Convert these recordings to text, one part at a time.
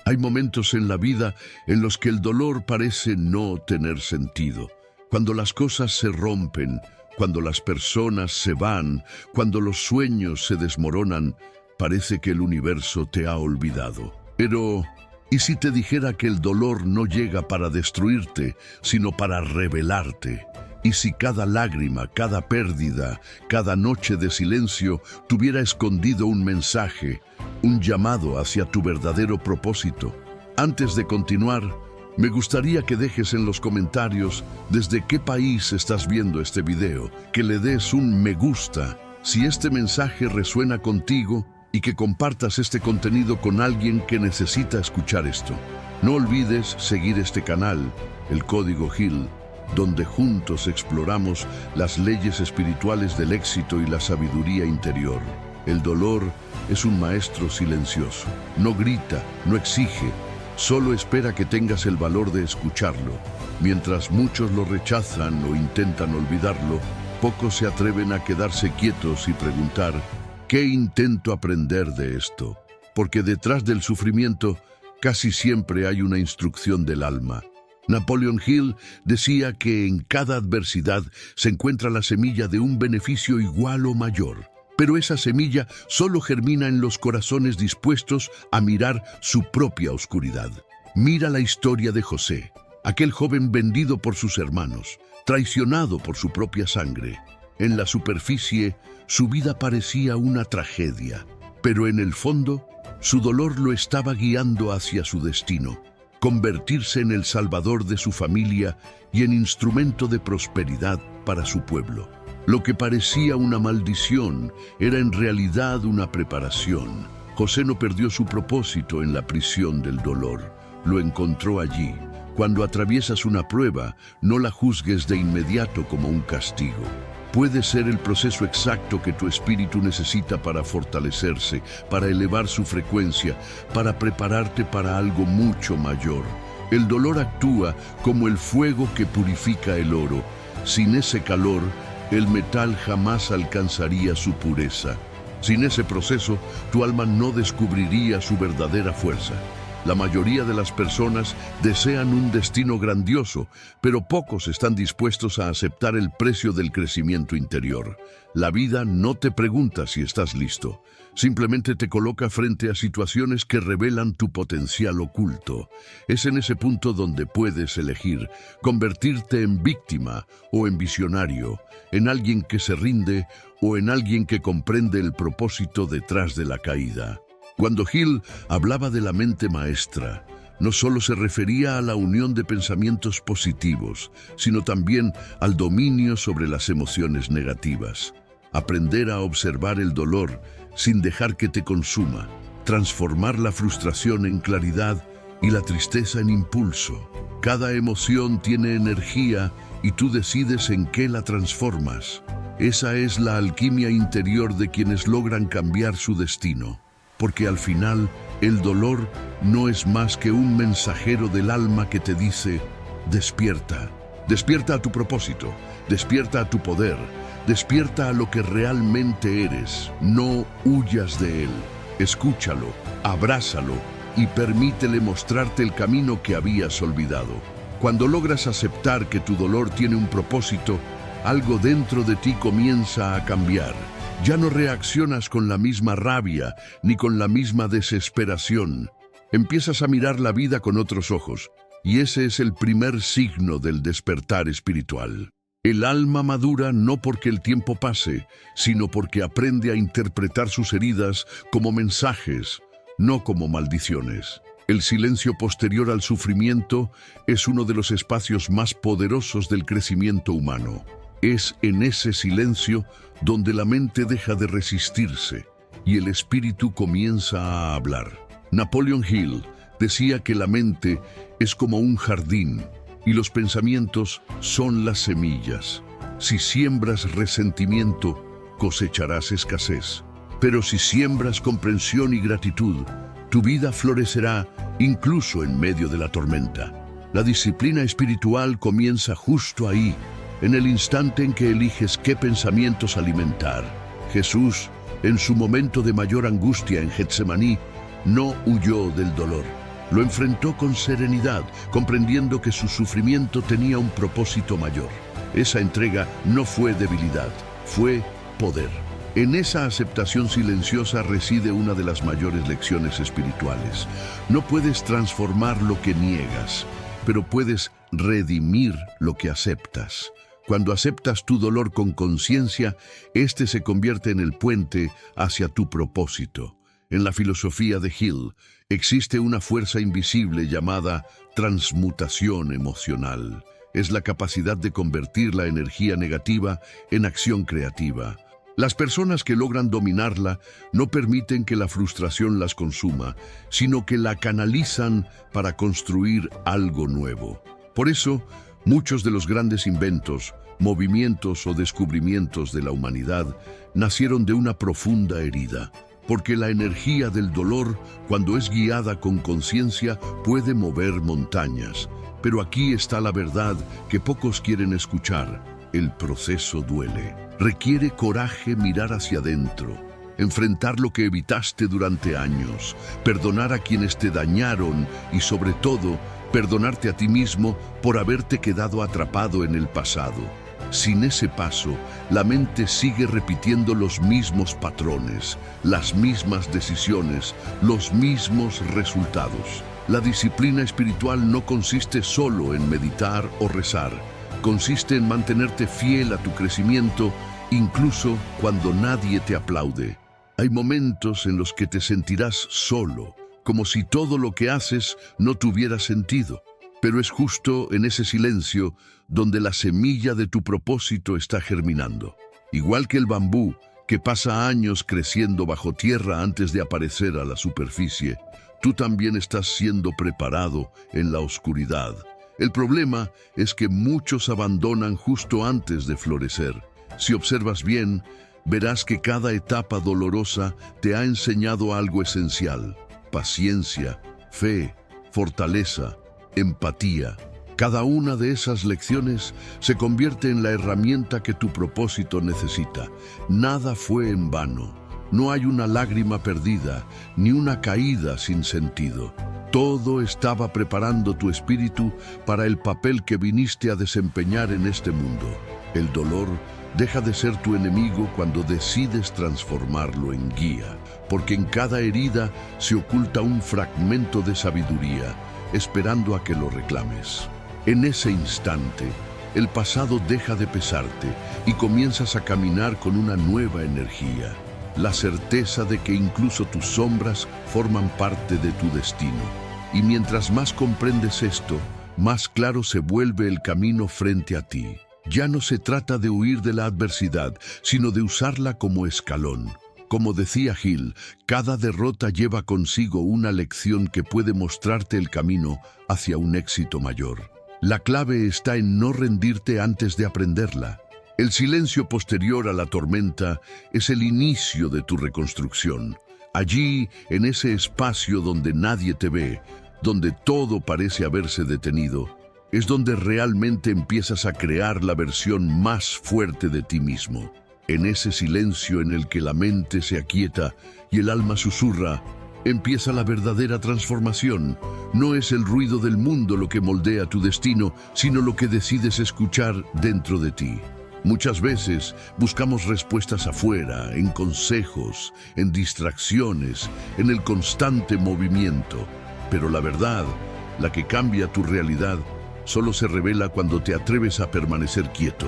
Hay momentos en la vida en los que el dolor parece no tener sentido. Cuando las cosas se rompen, cuando las personas se van, cuando los sueños se desmoronan, parece que el universo te ha olvidado. Pero, ¿y si te dijera que el dolor no llega para destruirte, sino para revelarte? ¿Y si cada lágrima, cada pérdida, cada noche de silencio tuviera escondido un mensaje, un llamado hacia tu verdadero propósito? Antes de continuar, me gustaría que dejes en los comentarios desde qué país estás viendo este video, que le des un me gusta si este mensaje resuena contigo y que compartas este contenido con alguien que necesita escuchar esto. No olvides seguir este canal, El Código Hill, donde juntos exploramos las leyes espirituales del éxito y la sabiduría interior. El dolor es un maestro silencioso. No grita, no exige, solo espera que tengas el valor de escucharlo. Mientras muchos lo rechazan o intentan olvidarlo, pocos se atreven a quedarse quietos y preguntar, ¿qué intento aprender de esto? Porque detrás del sufrimiento casi siempre hay una instrucción del alma. Napoleon Hill decía que en cada adversidad se encuentra la semilla de un beneficio igual o mayor. Pero esa semilla solo germina en los corazones dispuestos a mirar su propia oscuridad. Mira la historia de José, aquel joven vendido por sus hermanos, traicionado por su propia sangre. En la superficie, su vida parecía una tragedia, pero en el fondo, su dolor lo estaba guiando hacia su destino, convertirse en el salvador de su familia y en instrumento de prosperidad para su pueblo. Lo que parecía una maldición era en realidad una preparación. José no perdió su propósito en la prisión del dolor, lo encontró allí. Cuando atraviesas una prueba, no la juzgues de inmediato como un castigo. Puede ser el proceso exacto que tu espíritu necesita para fortalecerse, para elevar su frecuencia, para prepararte para algo mucho mayor. El dolor actúa como el fuego que purifica el oro. Sin ese calor, el metal jamás alcanzaría su pureza. Sin ese proceso, tu alma no descubriría su verdadera fuerza. La mayoría de las personas desean un destino grandioso, pero pocos están dispuestos a aceptar el precio del crecimiento interior. La vida no te pregunta si estás listo, simplemente te coloca frente a situaciones que revelan tu potencial oculto. Es en ese punto donde puedes elegir convertirte en víctima o en visionario, en alguien que se rinde o en alguien que comprende el propósito detrás de la caída. Cuando Hill hablaba de la mente maestra, no solo se refería a la unión de pensamientos positivos, sino también al dominio sobre las emociones negativas. Aprender a observar el dolor sin dejar que te consuma, transformar la frustración en claridad y la tristeza en impulso. Cada emoción tiene energía y tú decides en qué la transformas. Esa es la alquimia interior de quienes logran cambiar su destino. Porque al final, el dolor no es más que un mensajero del alma que te dice, despierta, despierta a tu propósito, despierta a tu poder, despierta a lo que realmente eres, no huyas de él, escúchalo, abrázalo y permítele mostrarte el camino que habías olvidado. Cuando logras aceptar que tu dolor tiene un propósito, algo dentro de ti comienza a cambiar. Ya no reaccionas con la misma rabia ni con la misma desesperación. Empiezas a mirar la vida con otros ojos, y ese es el primer signo del despertar espiritual. El alma madura no porque el tiempo pase, sino porque aprende a interpretar sus heridas como mensajes, no como maldiciones. El silencio posterior al sufrimiento es uno de los espacios más poderosos del crecimiento humano. Es en ese silencio donde la mente deja de resistirse y el espíritu comienza a hablar. Napoleon Hill decía que la mente es como un jardín y los pensamientos son las semillas. Si siembras resentimiento, cosecharás escasez. Pero si siembras comprensión y gratitud, tu vida florecerá incluso en medio de la tormenta. La disciplina espiritual comienza justo ahí, en el instante en que eliges qué pensamientos alimentar. Jesús, en su momento de mayor angustia en Getsemaní, no huyó del dolor. Lo enfrentó con serenidad, comprendiendo que su sufrimiento tenía un propósito mayor. Esa entrega no fue debilidad, fue poder. En esa aceptación silenciosa reside una de las mayores lecciones espirituales. No puedes transformar lo que niegas, pero puedes redimir lo que aceptas. Cuando aceptas tu dolor con conciencia, este se convierte en el puente hacia tu propósito. En la filosofía de Hill, existe una fuerza invisible llamada transmutación emocional. Es la capacidad de convertir la energía negativa en acción creativa. Las personas que logran dominarla no permiten que la frustración las consuma, sino que la canalizan para construir algo nuevo. Por eso, muchos de los grandes inventos, movimientos o descubrimientos de la humanidad nacieron de una profunda herida, porque la energía del dolor, cuando es guiada con conciencia, puede mover montañas. Pero aquí está la verdad que pocos quieren escuchar: el proceso duele. Requiere coraje mirar hacia adentro, enfrentar lo que evitaste durante años, perdonar a quienes te dañaron y, sobre todo, perdonarte a ti mismo por haberte quedado atrapado en el pasado. Sin ese paso, la mente sigue repitiendo los mismos patrones, las mismas decisiones, los mismos resultados. La disciplina espiritual no consiste solo en meditar o rezar. Consiste en mantenerte fiel a tu crecimiento, incluso cuando nadie te aplaude. Hay momentos en los que te sentirás solo, como si todo lo que haces no tuviera sentido. Pero es justo en ese silencio donde la semilla de tu propósito está germinando. Igual que el bambú, que pasa años creciendo bajo tierra antes de aparecer a la superficie, tú también estás siendo preparado en la oscuridad. El problema es que muchos abandonan justo antes de florecer. Si observas bien, verás que cada etapa dolorosa te ha enseñado algo esencial: paciencia, fe, fortaleza, empatía. Cada una de esas lecciones se convierte en la herramienta que tu propósito necesita. Nada fue en vano. No hay una lágrima perdida, ni una caída sin sentido. Todo estaba preparando tu espíritu para el papel que viniste a desempeñar en este mundo. El dolor deja de ser tu enemigo cuando decides transformarlo en guía, porque en cada herida se oculta un fragmento de sabiduría, esperando a que lo reclames. En ese instante, el pasado deja de pesarte y comienzas a caminar con una nueva energía, la certeza de que incluso tus sombras forman parte de tu destino. Y mientras más comprendes esto, más claro se vuelve el camino frente a ti. Ya no se trata de huir de la adversidad, sino de usarla como escalón. Como decía Hill, cada derrota lleva consigo una lección que puede mostrarte el camino hacia un éxito mayor. La clave está en no rendirte antes de aprenderla. El silencio posterior a la tormenta es el inicio de tu reconstrucción. Allí, en ese espacio donde nadie te ve, donde todo parece haberse detenido, es donde realmente empiezas a crear la versión más fuerte de ti mismo. En ese silencio en el que la mente se aquieta y el alma susurra, empieza la verdadera transformación. No es el ruido del mundo lo que moldea tu destino, sino lo que decides escuchar dentro de ti. Muchas veces buscamos respuestas afuera, en consejos, en distracciones, en el constante movimiento. Pero la verdad, la que cambia tu realidad, solo se revela cuando te atreves a permanecer quieto.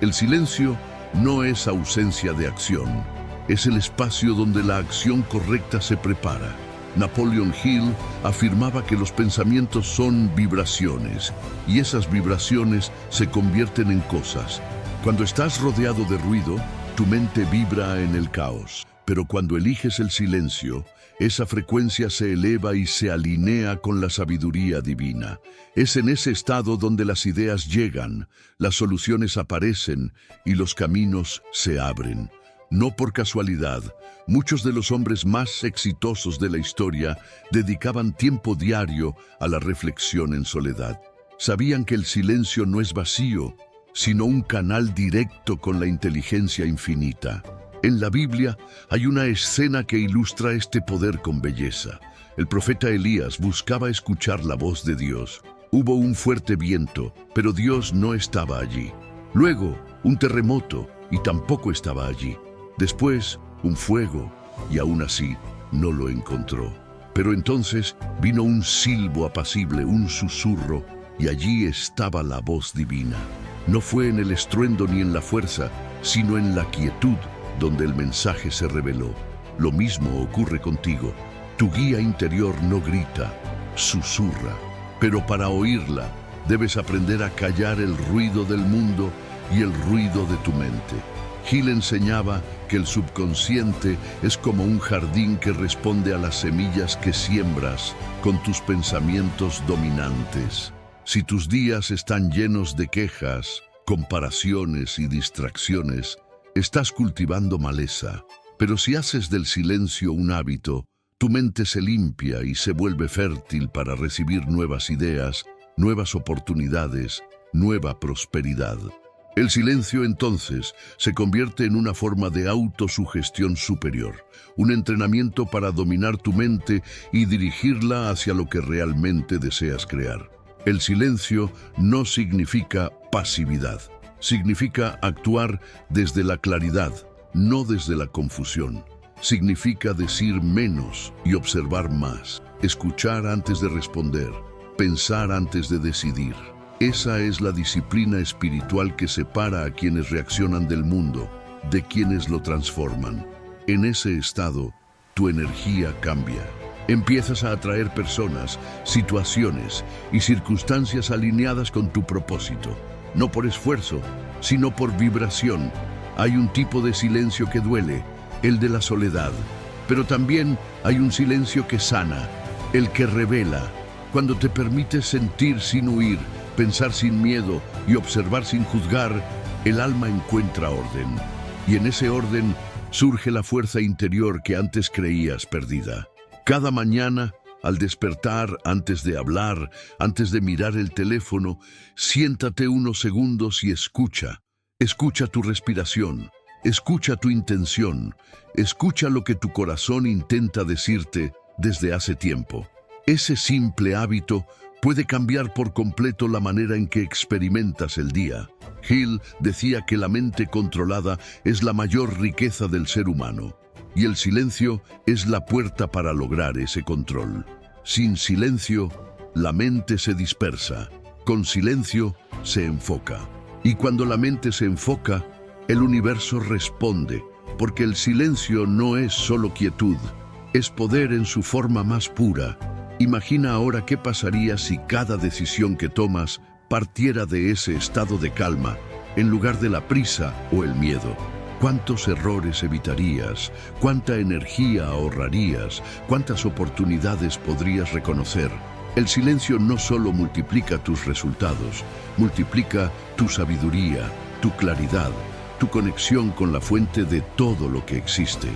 El silencio no es ausencia de acción, es el espacio donde la acción correcta se prepara. Napoleon Hill afirmaba que los pensamientos son vibraciones, y esas vibraciones se convierten en cosas. Cuando estás rodeado de ruido, tu mente vibra en el caos. Pero cuando eliges el silencio, esa frecuencia se eleva y se alinea con la sabiduría divina. Es en ese estado donde las ideas llegan, las soluciones aparecen y los caminos se abren. No por casualidad, muchos de los hombres más exitosos de la historia dedicaban tiempo diario a la reflexión en soledad. Sabían que el silencio no es vacío, sino un canal directo con la inteligencia infinita. En la Biblia hay una escena que ilustra este poder con belleza. El profeta Elías buscaba escuchar la voz de Dios. Hubo un fuerte viento, pero Dios no estaba allí. Luego, un terremoto, y tampoco estaba allí. Después, un fuego, y aún así, no lo encontró. Pero entonces vino un silbo apacible, un susurro, y allí estaba la voz divina. No fue en el estruendo ni en la fuerza, sino en la quietud donde el mensaje se reveló. Lo mismo ocurre contigo. Tu guía interior no grita, susurra. Pero para oírla, debes aprender a callar el ruido del mundo y el ruido de tu mente. Hill enseñaba que el subconsciente es como un jardín que responde a las semillas que siembras con tus pensamientos dominantes. Si tus días están llenos de quejas, comparaciones y distracciones, estás cultivando maleza. Pero si haces del silencio un hábito, tu mente se limpia y se vuelve fértil para recibir nuevas ideas, nuevas oportunidades, nueva prosperidad. El silencio entonces se convierte en una forma de autosugestión superior, un entrenamiento para dominar tu mente y dirigirla hacia lo que realmente deseas crear. El silencio no significa pasividad, significa actuar desde la claridad, no desde la confusión. Significa decir menos y observar más, escuchar antes de responder, pensar antes de decidir. Esa es la disciplina espiritual que separa a quienes reaccionan del mundo, de quienes lo transforman. En ese estado, tu energía cambia. Empiezas a atraer personas, situaciones y circunstancias alineadas con tu propósito. No por esfuerzo, sino por vibración. Hay un tipo de silencio que duele, el de la soledad. Pero también hay un silencio que sana, el que revela. Cuando te permites sentir sin huir, pensar sin miedo y observar sin juzgar, el alma encuentra orden. Y en ese orden surge la fuerza interior que antes creías perdida. Cada mañana, al despertar, antes de hablar, antes de mirar el teléfono, siéntate unos segundos y escucha. Escucha tu respiración, escucha tu intención, escucha lo que tu corazón intenta decirte desde hace tiempo. Ese simple hábito puede cambiar por completo la manera en que experimentas el día. Hill decía que la mente controlada es la mayor riqueza del ser humano, y el silencio es la puerta para lograr ese control. Sin silencio, la mente se dispersa. Con silencio, se enfoca. Y cuando la mente se enfoca, el universo responde, porque el silencio no es solo quietud, es poder en su forma más pura. Imagina ahora qué pasaría si cada decisión que tomas partiera de ese estado de calma, en lugar de la prisa o el miedo. ¿Cuántos errores evitarías? ¿Cuánta energía ahorrarías? ¿Cuántas oportunidades podrías reconocer? El silencio no solo multiplica tus resultados, multiplica tu sabiduría, tu claridad, tu conexión con la fuente de todo lo que existe.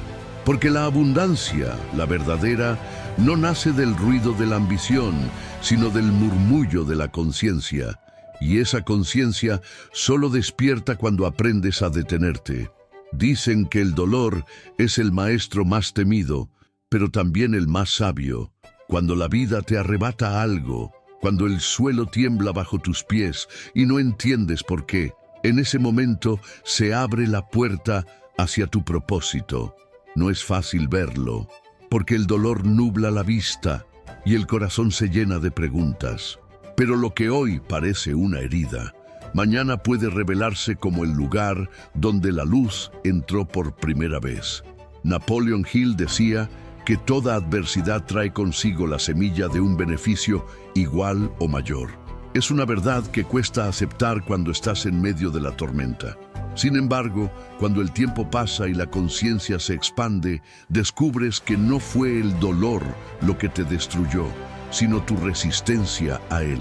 Porque la abundancia, la verdadera, no nace del ruido de la ambición, sino del murmullo de la conciencia. Y esa conciencia solo despierta cuando aprendes a detenerte. Dicen que el dolor es el maestro más temido, pero también el más sabio. Cuando la vida te arrebata algo, cuando el suelo tiembla bajo tus pies y no entiendes por qué, en ese momento se abre la puerta hacia tu propósito. No es fácil verlo, porque el dolor nubla la vista y el corazón se llena de preguntas. Pero lo que hoy parece una herida, mañana puede revelarse como el lugar donde la luz entró por primera vez. Napoleon Hill decía que toda adversidad trae consigo la semilla de un beneficio igual o mayor. Es una verdad que cuesta aceptar cuando estás en medio de la tormenta. Sin embargo, cuando el tiempo pasa y la conciencia se expande, descubres que no fue el dolor lo que te destruyó, sino tu resistencia a él.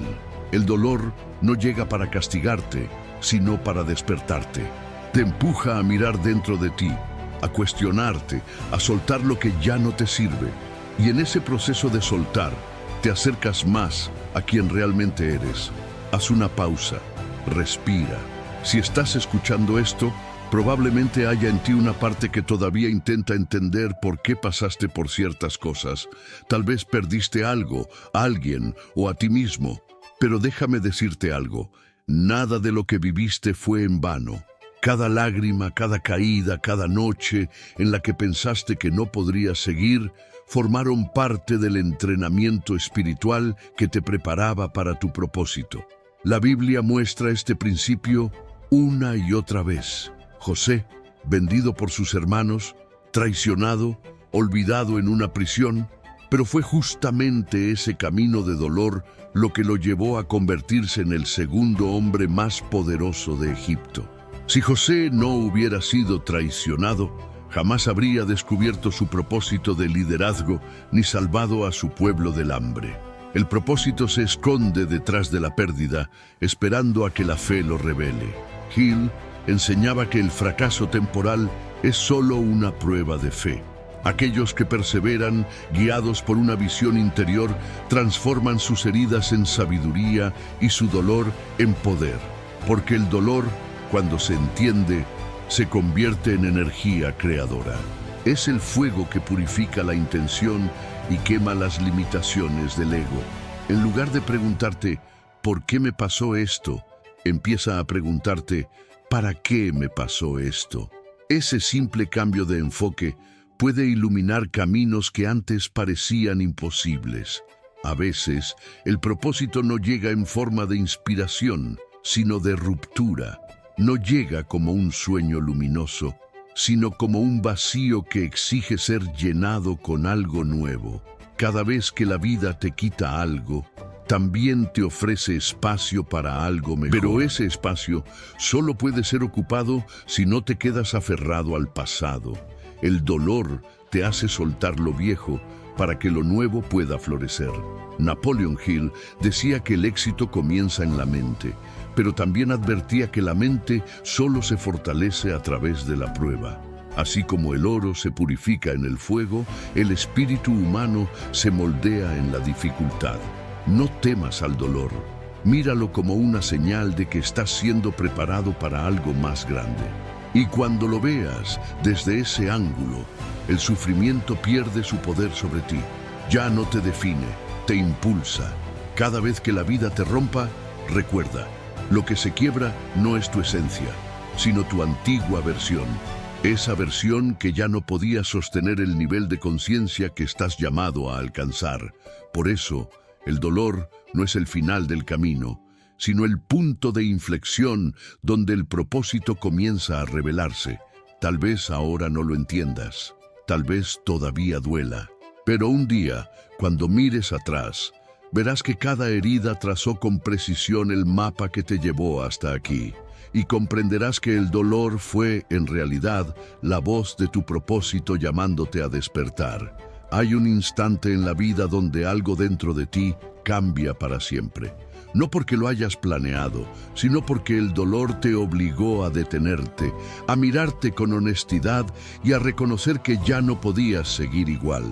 El dolor no llega para castigarte, sino para despertarte. Te empuja a mirar dentro de ti, a cuestionarte, a soltar lo que ya no te sirve. Y en ese proceso de soltar, te acercas más a quien realmente eres. Haz una pausa, respira. Si estás escuchando esto, Probablemente haya en ti una parte que todavía intenta entender por qué pasaste por ciertas cosas. Tal vez perdiste algo, a alguien o a ti mismo. Pero déjame decirte algo, nada de lo que viviste fue en vano. Cada lágrima, cada caída, cada noche en la que pensaste que no podrías seguir, formaron parte del entrenamiento espiritual que te preparaba para tu propósito. La Biblia muestra este principio una y otra vez. José, vendido por sus hermanos, traicionado, olvidado en una prisión, pero fue justamente ese camino de dolor lo que lo llevó a convertirse en el segundo hombre más poderoso de Egipto. Si José no hubiera sido traicionado, jamás habría descubierto su propósito de liderazgo ni salvado a su pueblo del hambre. El propósito se esconde detrás de la pérdida, esperando a que la fe lo revele. Hill enseñaba que el fracaso temporal es solo una prueba de fe. Aquellos que perseveran, guiados por una visión interior, transforman sus heridas en sabiduría y su dolor en poder. Porque el dolor, cuando se entiende, se convierte en energía creadora. Es el fuego que purifica la intención y quema las limitaciones del ego. En lugar de preguntarte, ¿por qué me pasó esto?, empieza a preguntarte, ¿para qué me pasó esto? Ese simple cambio de enfoque puede iluminar caminos que antes parecían imposibles. A veces, el propósito no llega en forma de inspiración, sino de ruptura. No llega como un sueño luminoso, sino como un vacío que exige ser llenado con algo nuevo. Cada vez que la vida te quita algo, también te ofrece espacio para algo mejor. Pero ese espacio solo puede ser ocupado si no te quedas aferrado al pasado. El dolor te hace soltar lo viejo para que lo nuevo pueda florecer. Napoleon Hill decía que el éxito comienza en la mente, pero también advertía que la mente solo se fortalece a través de la prueba. Así como el oro se purifica en el fuego, el espíritu humano se moldea en la dificultad. No temas al dolor. Míralo como una señal de que estás siendo preparado para algo más grande. Y cuando lo veas desde ese ángulo, el sufrimiento pierde su poder sobre ti. Ya no te define, te impulsa. Cada vez que la vida te rompa, recuerda, lo que se quiebra no es tu esencia, sino tu antigua versión. Esa versión que ya no podía sostener el nivel de conciencia que estás llamado a alcanzar. Por eso, el dolor no es el final del camino, sino el punto de inflexión donde el propósito comienza a revelarse. Tal vez ahora no lo entiendas, tal vez todavía duela, pero un día, cuando mires atrás, verás que cada herida trazó con precisión el mapa que te llevó hasta aquí, y comprenderás que el dolor fue, en realidad, la voz de tu propósito llamándote a despertar. Hay un instante en la vida donde algo dentro de ti cambia para siempre. No porque lo hayas planeado, sino porque el dolor te obligó a detenerte, a mirarte con honestidad y a reconocer que ya no podías seguir igual.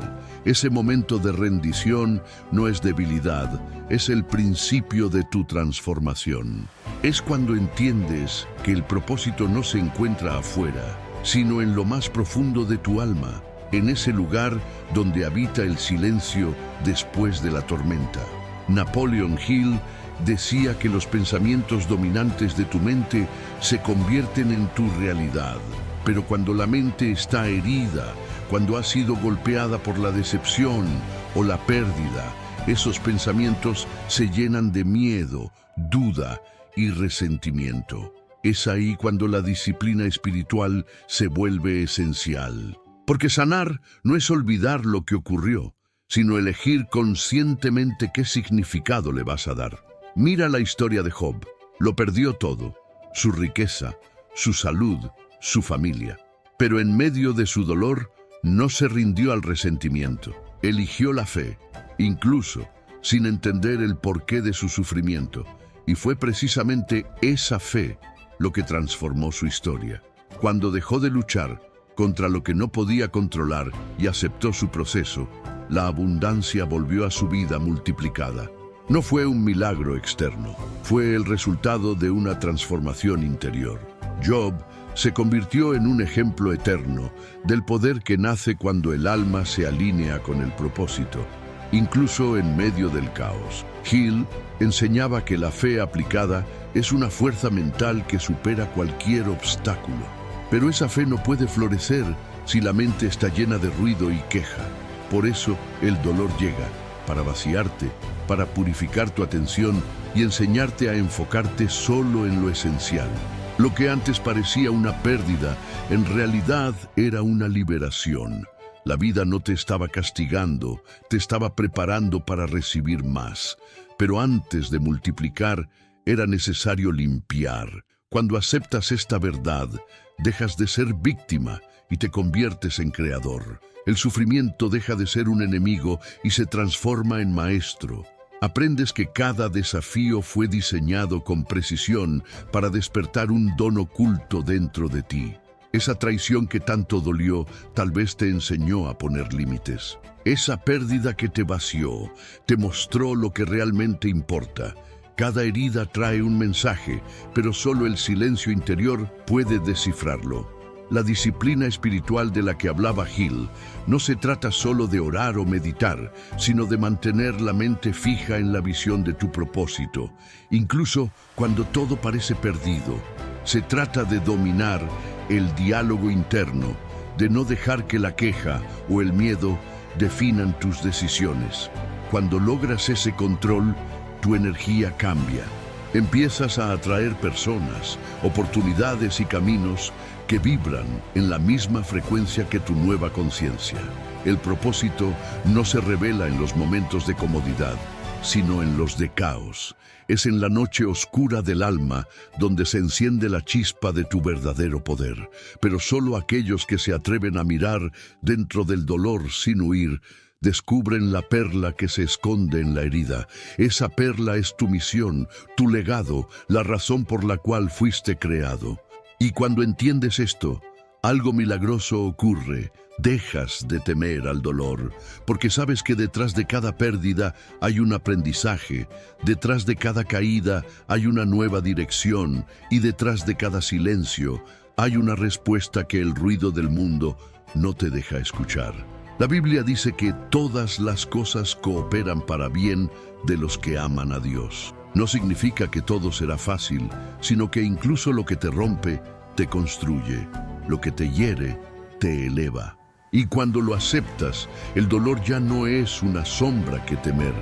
Ese momento de rendición no es debilidad, es el principio de tu transformación. Es cuando entiendes que el propósito no se encuentra afuera, sino en lo más profundo de tu alma, en ese lugar donde habita el silencio después de la tormenta. Napoleon Hill decía que los pensamientos dominantes de tu mente se convierten en tu realidad. Pero cuando la mente está herida, cuando ha sido golpeada por la decepción o la pérdida, esos pensamientos se llenan de miedo, duda y resentimiento. Es ahí cuando la disciplina espiritual se vuelve esencial. Porque sanar no es olvidar lo que ocurrió, sino elegir conscientemente qué significado le vas a dar. Mira la historia de Job. Lo perdió todo, su riqueza, su salud, su familia. Pero en medio de su dolor, no se rindió al resentimiento. Eligió la fe, incluso sin entender el porqué de su sufrimiento. Y fue precisamente esa fe lo que transformó su historia. Cuando dejó de luchar contra lo que no podía controlar y aceptó su proceso, la abundancia volvió a su vida multiplicada. No fue un milagro externo, fue el resultado de una transformación interior. Job Se convirtió en un ejemplo eterno del poder que nace cuando el alma se alinea con el propósito, incluso en medio del caos. Hill enseñaba que la fe aplicada es una fuerza mental que supera cualquier obstáculo. Pero esa fe no puede florecer si la mente está llena de ruido y queja. Por eso el dolor llega, para vaciarte, para purificar tu atención y enseñarte a enfocarte solo en lo esencial. Lo que antes parecía una pérdida, en realidad era una liberación. La vida no te estaba castigando, te estaba preparando para recibir más. Pero antes de multiplicar, era necesario limpiar. Cuando aceptas esta verdad, dejas de ser víctima y te conviertes en creador. El sufrimiento deja de ser un enemigo y se transforma en maestro. Aprendes que cada desafío fue diseñado con precisión para despertar un don oculto dentro de ti. Esa traición que tanto dolió tal vez te enseñó a poner límites. Esa pérdida que te vació te mostró lo que realmente importa. Cada herida trae un mensaje, pero solo el silencio interior puede descifrarlo. La disciplina espiritual de la que hablaba Hill no se trata solo de orar o meditar, sino de mantener la mente fija en la visión de tu propósito, incluso cuando todo parece perdido. Se trata de dominar el diálogo interno, de no dejar que la queja o el miedo definan tus decisiones. Cuando logras ese control, tu energía cambia. Empiezas a atraer personas, oportunidades y caminos que vibran en la misma frecuencia que tu nueva conciencia. El propósito no se revela en los momentos de comodidad, sino en los de caos. Es en la noche oscura del alma donde se enciende la chispa de tu verdadero poder. Pero solo aquellos que se atreven a mirar dentro del dolor sin huir, descubren la perla que se esconde en la herida. Esa perla es tu misión, tu legado, la razón por la cual fuiste creado. Y cuando entiendes esto, algo milagroso ocurre. Dejas de temer al dolor, porque sabes que detrás de cada pérdida hay un aprendizaje, detrás de cada caída hay una nueva dirección y detrás de cada silencio hay una respuesta que el ruido del mundo no te deja escuchar. La Biblia dice que todas las cosas cooperan para bien de los que aman a Dios. No significa que todo será fácil, sino que incluso lo que te rompe, te construye. Lo que te hiere, te eleva. Y cuando lo aceptas, el dolor ya no es una sombra que temer,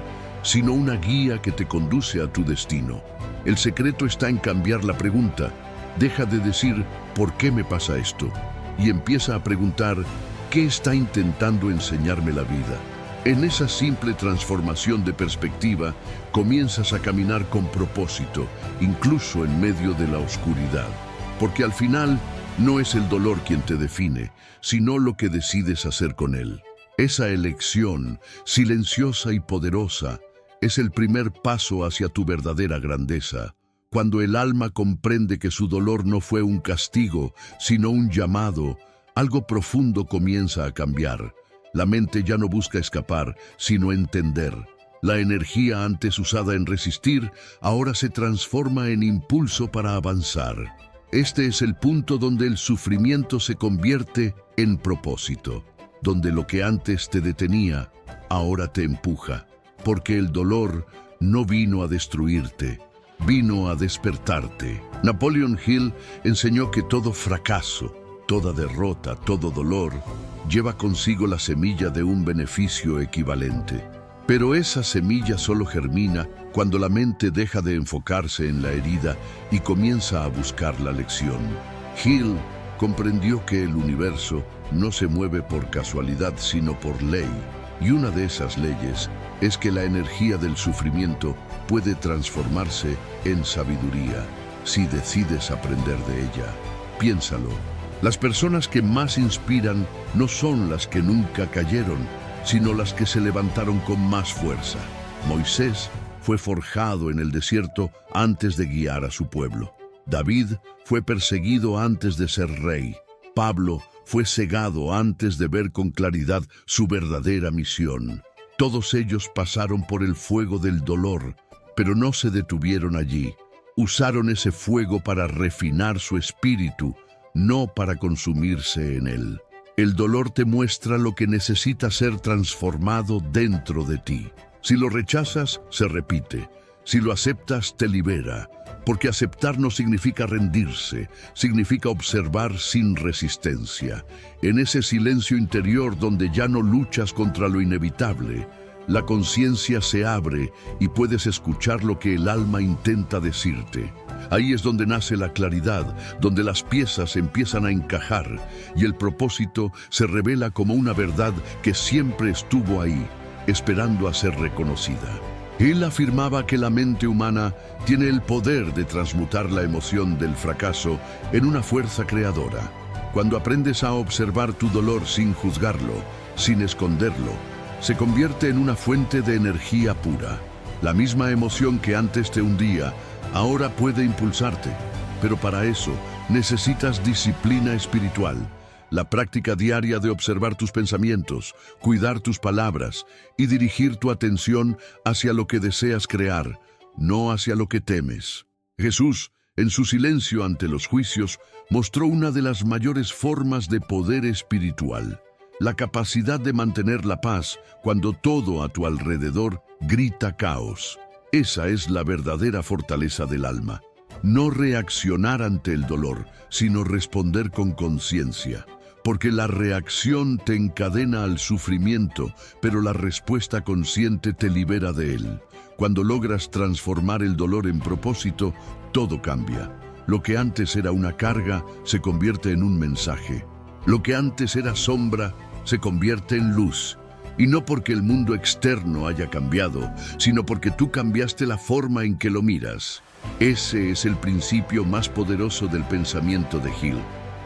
sino una guía que te conduce a tu destino. El secreto está en cambiar la pregunta. Deja de decir, ¿por qué me pasa esto? Y empieza a preguntar, ¿qué está intentando enseñarme la vida? En esa simple transformación de perspectiva, comienzas a caminar con propósito, incluso en medio de la oscuridad. Porque al final, no es el dolor quien te define, sino lo que decides hacer con él. Esa elección, silenciosa y poderosa, es el primer paso hacia tu verdadera grandeza. Cuando el alma comprende que su dolor no fue un castigo, sino un llamado, algo profundo comienza a cambiar. La mente ya no busca escapar, sino entender. La energía antes usada en resistir, ahora se transforma en impulso para avanzar. Este es el punto donde el sufrimiento se convierte en propósito, donde lo que antes te detenía, ahora te empuja, porque el dolor no vino a destruirte, vino a despertarte. Napoleon Hill enseñó que todo fracaso, toda derrota, todo dolor, lleva consigo la semilla de un beneficio equivalente. Pero esa semilla solo germina cuando la mente deja de enfocarse en la herida y comienza a buscar la lección. Hill comprendió que el universo no se mueve por casualidad, sino por ley. Y una de esas leyes es que la energía del sufrimiento puede transformarse en sabiduría si decides aprender de ella. Piénsalo. Las personas que más inspiran no son las que nunca cayeron, sino las que se levantaron con más fuerza. Moisés fue forjado en el desierto antes de guiar a su pueblo. David fue perseguido antes de ser rey. Pablo fue cegado antes de ver con claridad su verdadera misión. Todos ellos pasaron por el fuego del dolor, pero no se detuvieron allí. Usaron ese fuego para refinar su espíritu, no para consumirse en él. El dolor te muestra lo que necesita ser transformado dentro de ti. Si lo rechazas, se repite. Si lo aceptas, te libera. Porque aceptar no significa rendirse, significa observar sin resistencia. En ese silencio interior donde ya no luchas contra lo inevitable, la conciencia se abre y puedes escuchar lo que el alma intenta decirte. Ahí es donde nace la claridad, donde las piezas empiezan a encajar y el propósito se revela como una verdad que siempre estuvo ahí, esperando a ser reconocida. Él afirmaba que la mente humana tiene el poder de transmutar la emoción del fracaso en una fuerza creadora. Cuando aprendes a observar tu dolor sin juzgarlo, sin esconderlo, se convierte en una fuente de energía pura. La misma emoción que antes te hundía, ahora puede impulsarte. Pero para eso necesitas disciplina espiritual. La práctica diaria de observar tus pensamientos, cuidar tus palabras y dirigir tu atención hacia lo que deseas crear, no hacia lo que temes. Jesús, en su silencio ante los juicios, mostró una de las mayores formas de poder espiritual: la capacidad de mantener la paz cuando todo a tu alrededor grita caos. Esa es la verdadera fortaleza del alma. No reaccionar ante el dolor, sino responder con conciencia. Porque la reacción te encadena al sufrimiento, pero la respuesta consciente te libera de él. Cuando logras transformar el dolor en propósito, todo cambia. Lo que antes era una carga se convierte en un mensaje. Lo que antes era sombra se convierte en luz. Y no porque el mundo externo haya cambiado, sino porque tú cambiaste la forma en que lo miras. Ese es el principio más poderoso del pensamiento de Hill.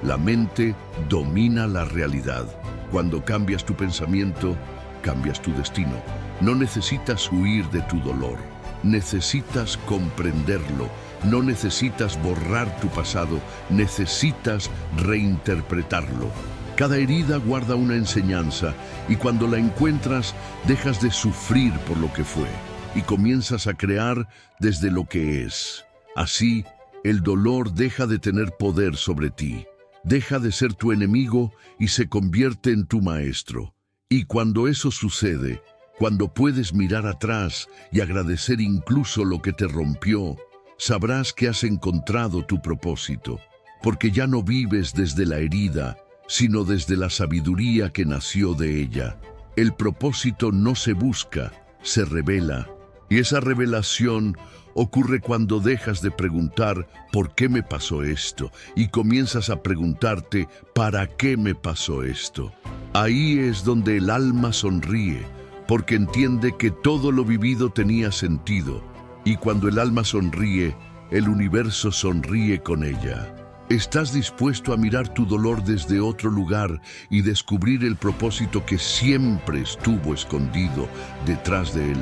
La mente domina la realidad. Cuando cambias tu pensamiento, cambias tu destino. No necesitas huir de tu dolor. Necesitas comprenderlo. No necesitas borrar tu pasado. Necesitas reinterpretarlo. Cada herida guarda una enseñanza y cuando la encuentras, dejas de sufrir por lo que fue y comienzas a crear desde lo que es. Así, el dolor deja de tener poder sobre ti. Deja de ser tu enemigo y se convierte en tu maestro. Y cuando eso sucede, cuando puedes mirar atrás y agradecer incluso lo que te rompió, sabrás que has encontrado tu propósito, porque ya no vives desde la herida, sino desde la sabiduría que nació de ella. El propósito no se busca, se revela. Y esa revelación ocurre cuando dejas de preguntar ¿por qué me pasó esto? Y comienzas a preguntarte ¿para qué me pasó esto? Ahí es donde el alma sonríe, porque entiende que todo lo vivido tenía sentido. Y cuando el alma sonríe, el universo sonríe con ella. ¿Estás dispuesto a mirar tu dolor desde otro lugar y descubrir el propósito que siempre estuvo escondido detrás de él?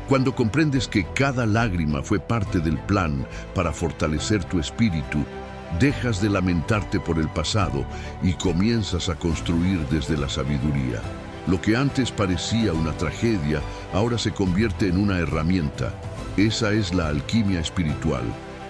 Cuando comprendes que cada lágrima fue parte del plan para fortalecer tu espíritu, dejas de lamentarte por el pasado y comienzas a construir desde la sabiduría. Lo que antes parecía una tragedia, ahora se convierte en una herramienta. Esa es la alquimia espiritual.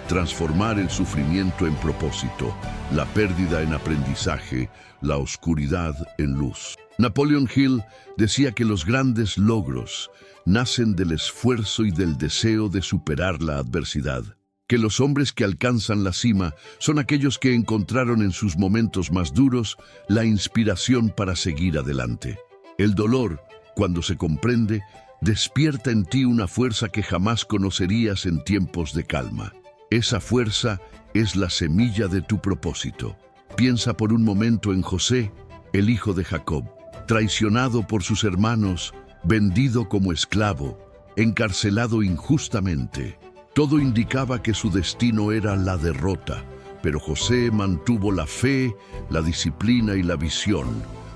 Transformar el sufrimiento en propósito, la pérdida en aprendizaje, la oscuridad en luz. Napoleon Hill decía que los grandes logros nacen del esfuerzo y del deseo de superar la adversidad. Que los hombres que alcanzan la cima son aquellos que encontraron en sus momentos más duros la inspiración para seguir adelante. El dolor, cuando se comprende, despierta en ti una fuerza que jamás conocerías en tiempos de calma. Esa fuerza es la semilla de tu propósito. Piensa por un momento en José, el hijo de Jacob, traicionado por sus hermanos, vendido como esclavo, encarcelado injustamente. Todo indicaba que su destino era la derrota, pero José mantuvo la fe, la disciplina y la visión.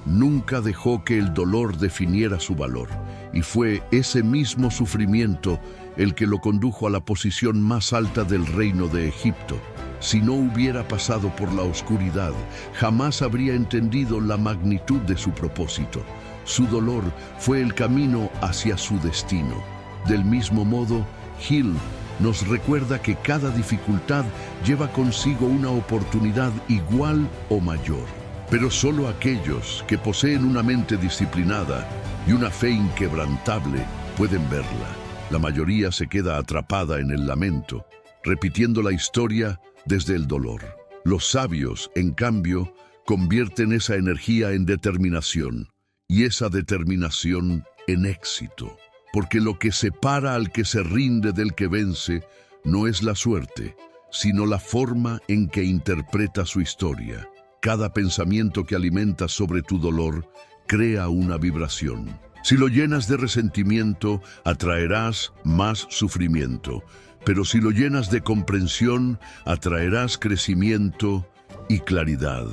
Nunca dejó que el dolor definiera su valor, y fue ese mismo sufrimiento el que lo condujo a la posición más alta del reino de Egipto. Si no hubiera pasado por la oscuridad, jamás habría entendido la magnitud de su propósito. Su dolor fue el camino hacia su destino. Del mismo modo, Hill nos recuerda que cada dificultad lleva consigo una oportunidad igual o mayor. Pero solo aquellos que poseen una mente disciplinada y una fe inquebrantable pueden verla. La mayoría se queda atrapada en el lamento, repitiendo la historia desde el dolor. Los sabios, en cambio, convierten esa energía en determinación y esa determinación en éxito. Porque lo que separa al que se rinde del que vence no es la suerte, sino la forma en que interpreta su historia. Cada pensamiento que alimentas sobre tu dolor crea una vibración. Si lo llenas de resentimiento, atraerás más sufrimiento. Pero si lo llenas de comprensión, atraerás crecimiento y claridad.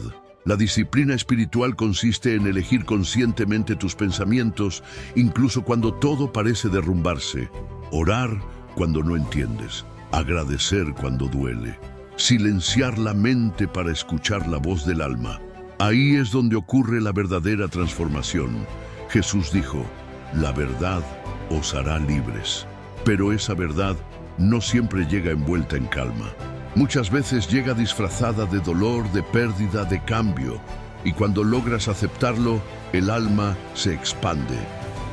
La disciplina espiritual consiste en elegir conscientemente tus pensamientos, incluso cuando todo parece derrumbarse. Orar cuando no entiendes. Agradecer cuando duele. Silenciar la mente para escuchar la voz del alma. Ahí es donde ocurre la verdadera transformación. Jesús dijo, la verdad os hará libres. Pero esa verdad no siempre llega envuelta en calma. Muchas veces llega disfrazada de dolor, de pérdida, de cambio. Y cuando logras aceptarlo, el alma se expande.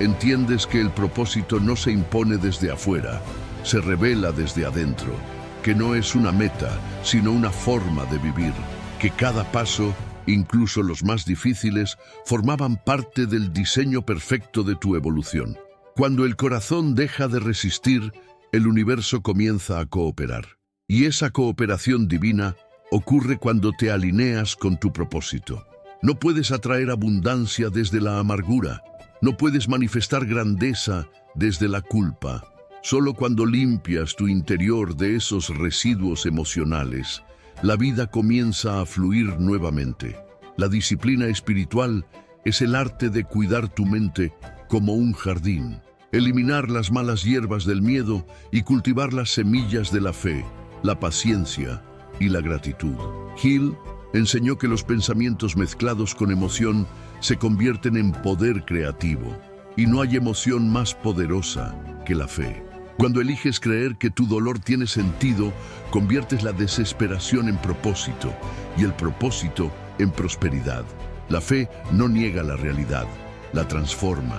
Entiendes que el propósito no se impone desde afuera, se revela desde adentro. Que no es una meta, sino una forma de vivir. Que cada paso, incluso los más difíciles, formaban parte del diseño perfecto de tu evolución. Cuando el corazón deja de resistir, el universo comienza a cooperar. Y esa cooperación divina ocurre cuando te alineas con tu propósito. No puedes atraer abundancia desde la amargura. No puedes manifestar grandeza desde la culpa. Solo cuando limpias tu interior de esos residuos emocionales, la vida comienza a fluir nuevamente. La disciplina espiritual es el arte de cuidar tu mente como un jardín, eliminar las malas hierbas del miedo y cultivar las semillas de la fe, la paciencia y la gratitud. Hill enseñó que los pensamientos mezclados con emoción se convierten en poder creativo, y no hay emoción más poderosa que la fe. Cuando eliges creer que tu dolor tiene sentido, conviertes la desesperación en propósito y el propósito en prosperidad. La fe no niega la realidad, la transforma.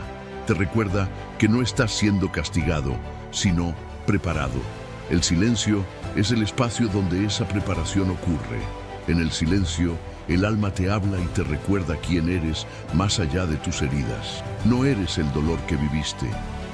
Te recuerda que no estás siendo castigado, sino preparado. El silencio es el espacio donde esa preparación ocurre. En el silencio, el alma te habla y te recuerda quién eres más allá de tus heridas. No eres el dolor que viviste.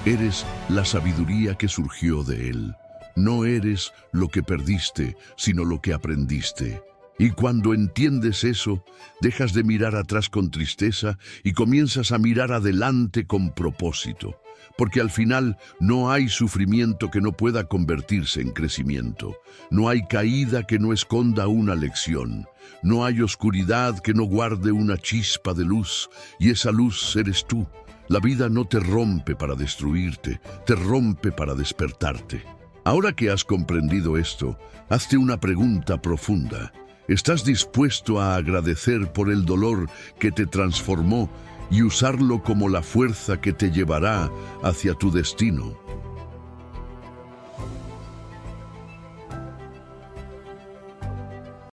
Eres la sabiduría que surgió de él. No eres lo que perdiste, sino lo que aprendiste. Y cuando entiendes eso, dejas de mirar atrás con tristeza y comienzas a mirar adelante con propósito. Porque al final no hay sufrimiento que no pueda convertirse en crecimiento. No hay caída que no esconda una lección. No hay oscuridad que no guarde una chispa de luz. Y esa luz eres tú. La vida no te rompe para destruirte, te rompe para despertarte. Ahora que has comprendido esto, hazte una pregunta profunda. ¿Estás dispuesto a agradecer por el dolor que te transformó y usarlo como la fuerza que te llevará hacia tu destino?